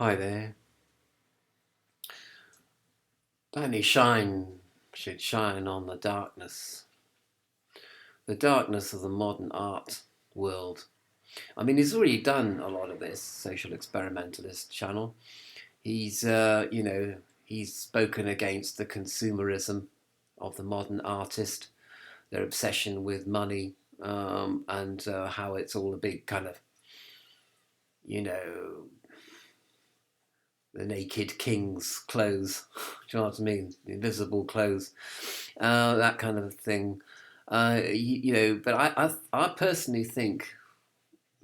Hi there. Only shine should shine on the darkness of the modern art world. I mean, he's already done a lot of this, social experimentalist channel. He's spoken against the consumerism of the modern artist, their obsession with money, and how it's all a big kind of, you know, the naked king's clothes. Do you know what I mean? The invisible clothes, that kind of thing. But I personally think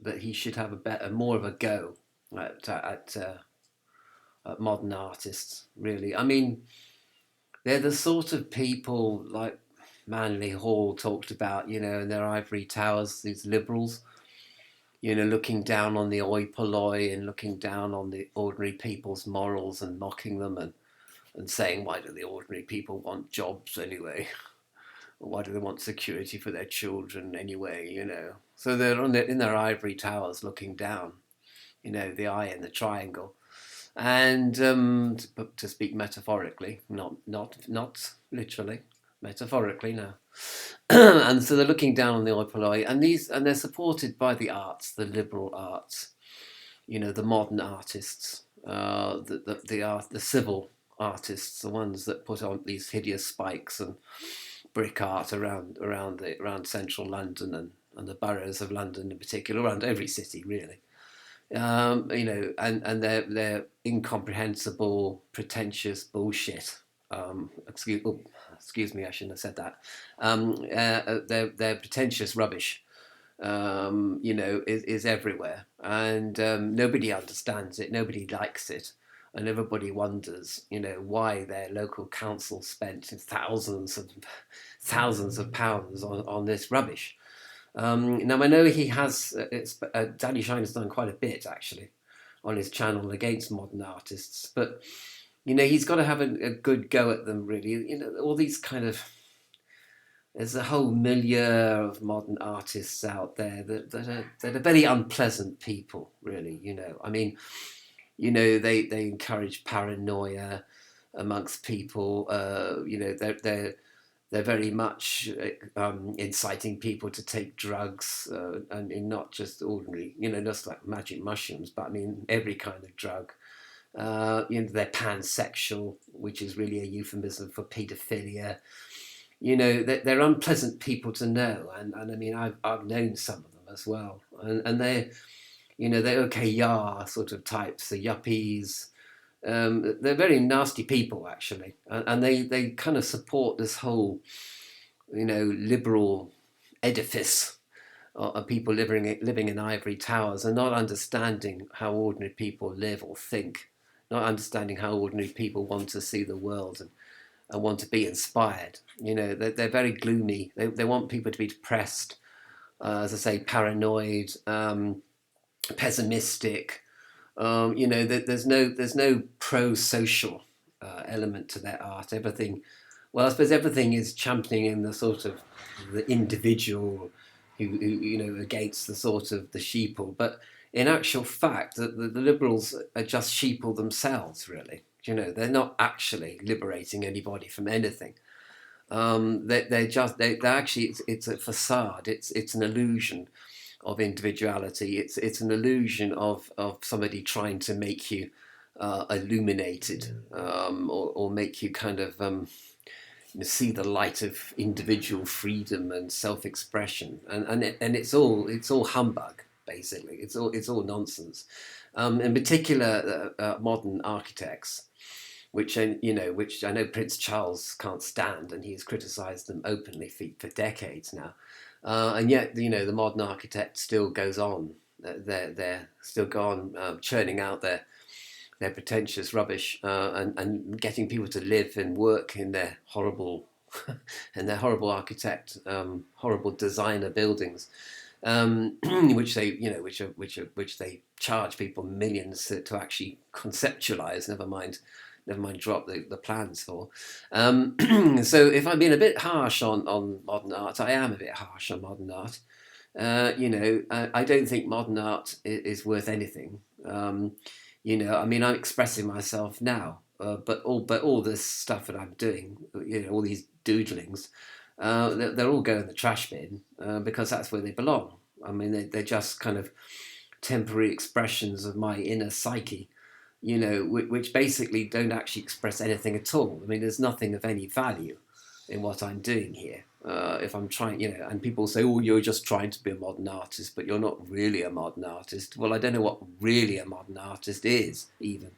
that he should have more of a go at modern artists. Really, I mean, they're the sort of people like Manly Hall talked about, in their ivory towers. These liberals, looking down on the oi polloi and looking down on the ordinary people's morals and mocking them and saying, why do the ordinary people want jobs anyway? Why do they want security for their children anyway? So they're in their ivory towers looking down, the eye in the triangle. And to speak metaphorically, not literally, metaphorically now. And so they're looking down on the oi polloi, and they're supported by the arts, the liberal arts, the modern artists, the civil artists, the ones that put on these hideous spikes and brick art around central London and the boroughs of London in particular, around every city really. And their incomprehensible, pretentious bullshit. Excuse me, I shouldn't have said that. Their pretentious rubbish, is everywhere, and nobody understands it, nobody likes it, and everybody wonders, why their local council spent thousands of pounds on this rubbish. Now I know he has. Danny Shine has done quite a bit actually on his channel against modern artists, but he's got to have a good go at them. Really, all these kind of there's a whole milieu of modern artists out there that are very unpleasant people. Really, I mean, they encourage paranoia amongst people. They're very much inciting people to take drugs, and not just ordinary, just like magic mushrooms, but I mean every kind of drug. They're pansexual, which is really a euphemism for paedophilia. They're unpleasant people to know, and I mean I've known some of them as well, and they're okay, yeah, sort of types, the yuppies. They're very nasty people actually, and they kind of support this whole liberal edifice of people living in ivory towers and not understanding how ordinary people live or think, not understanding how ordinary people want to see the world and want to be inspired. They're very gloomy. They want people to be depressed, as I say, paranoid, pessimistic. There's no pro-social element to their art. Everything, well, I suppose everything is championing the sort of the individual who against the sort of the sheeple. But in actual fact, the liberals are just sheeple themselves, really. They're not actually liberating anybody from anything. They're actually, it's a facade. It's an illusion of individuality. It's an illusion of somebody trying to make you illuminated, or make you kind of see the light of individual freedom and self-expression, and it's all humbug basically. It's all nonsense. In particular, modern architects, which I know Prince Charles can't stand, and he's criticised them openly for decades now. And yet, the modern architect still goes on. They're still go on churning out their pretentious rubbish, and getting people to live and work in their horrible horrible designer buildings, which they charge people millions to actually conceptualize. Never mind drop the plans for. So if I'm being a bit harsh on modern art, I am a bit harsh on modern art. I don't think modern art is worth anything. I mean, I'm expressing myself now, but all this stuff that I'm doing, all these doodlings, they're all going in the trash bin because that's where they belong. I mean, they're just kind of temporary expressions of my inner psyche, which basically don't actually express anything at all. I mean, there's nothing of any value in what I'm doing here. If I'm trying, and people say, "Oh, you're just trying to be a modern artist, but you're not really a modern artist." Well, I don't know what really a modern artist is, even.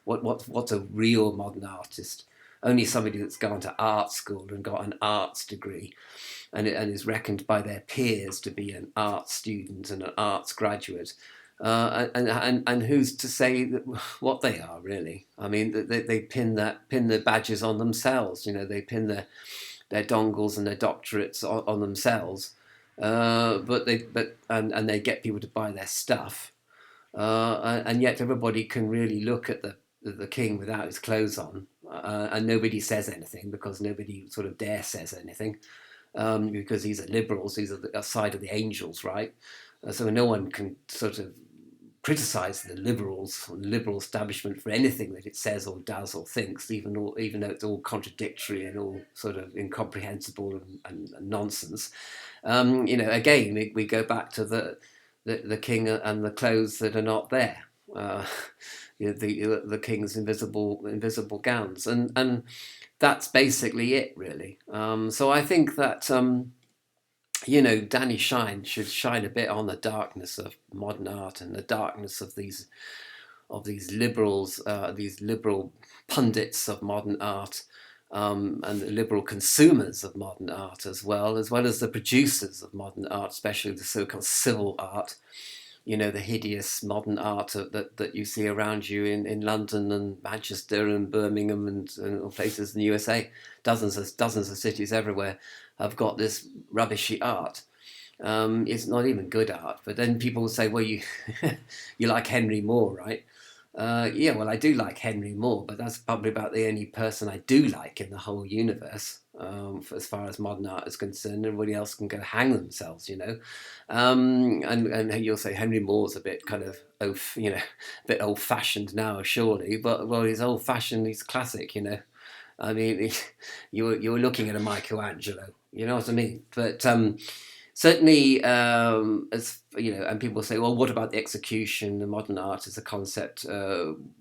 What's a real modern artist? Only somebody that's gone to art school and got an arts degree, and is reckoned by their peers to be an art student and an arts graduate. And who's to say that, what they are really? I mean, they pin the badges on themselves. They pin their dongles and their doctorates on themselves. And they get people to buy their stuff. And yet everybody can really look at the king without his clothes on, and nobody says anything because nobody sort of dare says anything, because these are liberals, these are the side of the angels, right? So no one can sort of criticize the liberal establishment for anything that it says or does or thinks, even though it's all contradictory and all sort of incomprehensible and nonsense. Again, we go back to the king and the clothes that are not there. The king's invisible gowns, and that's basically it, really. So I think that Danny Shine should shine a bit on the darkness of modern art and the darkness of these liberals, these liberal pundits of modern art, and the liberal consumers of modern art as well as the producers of modern art, especially the so-called civil art. The hideous modern art that you see around you in London and Manchester and Birmingham and places in the USA. Dozens of cities everywhere have got this rubbishy art. It's not even good art. But then people will say, well, you you like Henry Moore, right? Yeah, well, I do like Henry Moore, but that's probably about the only person I do like in the whole universe, as far as modern art is concerned. Everybody else can go hang themselves. And you'll say Henry Moore's a bit kind of, a bit old-fashioned now, surely. But, well, he's old-fashioned, he's classic. I mean, you were looking at a Michelangelo, you know what I mean? But certainly, as and people say, well, what about the execution? The modern art is a concept,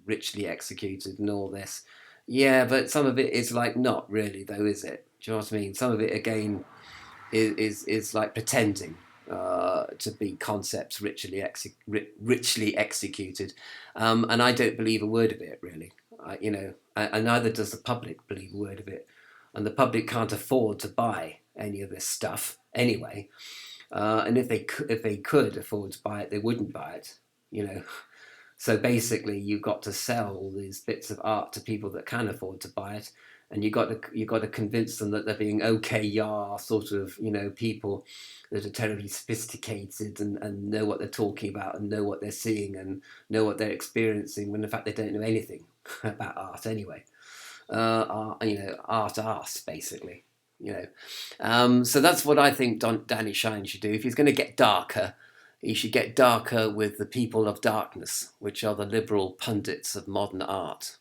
richly executed, and all this. Yeah, but some of it is like not really, though, is it? Do you know what I mean? Some of it again is like pretending to be concepts richly executed, and I don't believe a word of it, really. And neither does the public believe a word of it, and the public can't afford to buy any of this stuff anyway. And if they could afford to buy it, they wouldn't buy it. So basically, you've got to sell all these bits of art to people that can afford to buy it, and you got to convince them that they're being OKR sort of people that are terribly sophisticated and know what they're talking about and know what they're seeing and know what they're experiencing, when in fact they don't know anything about art anyway. Art arse basically. So that's what I think Danny Shine should do. If he's going to get darker, he should get darker with the people of darkness, which are the liberal pundits of modern art.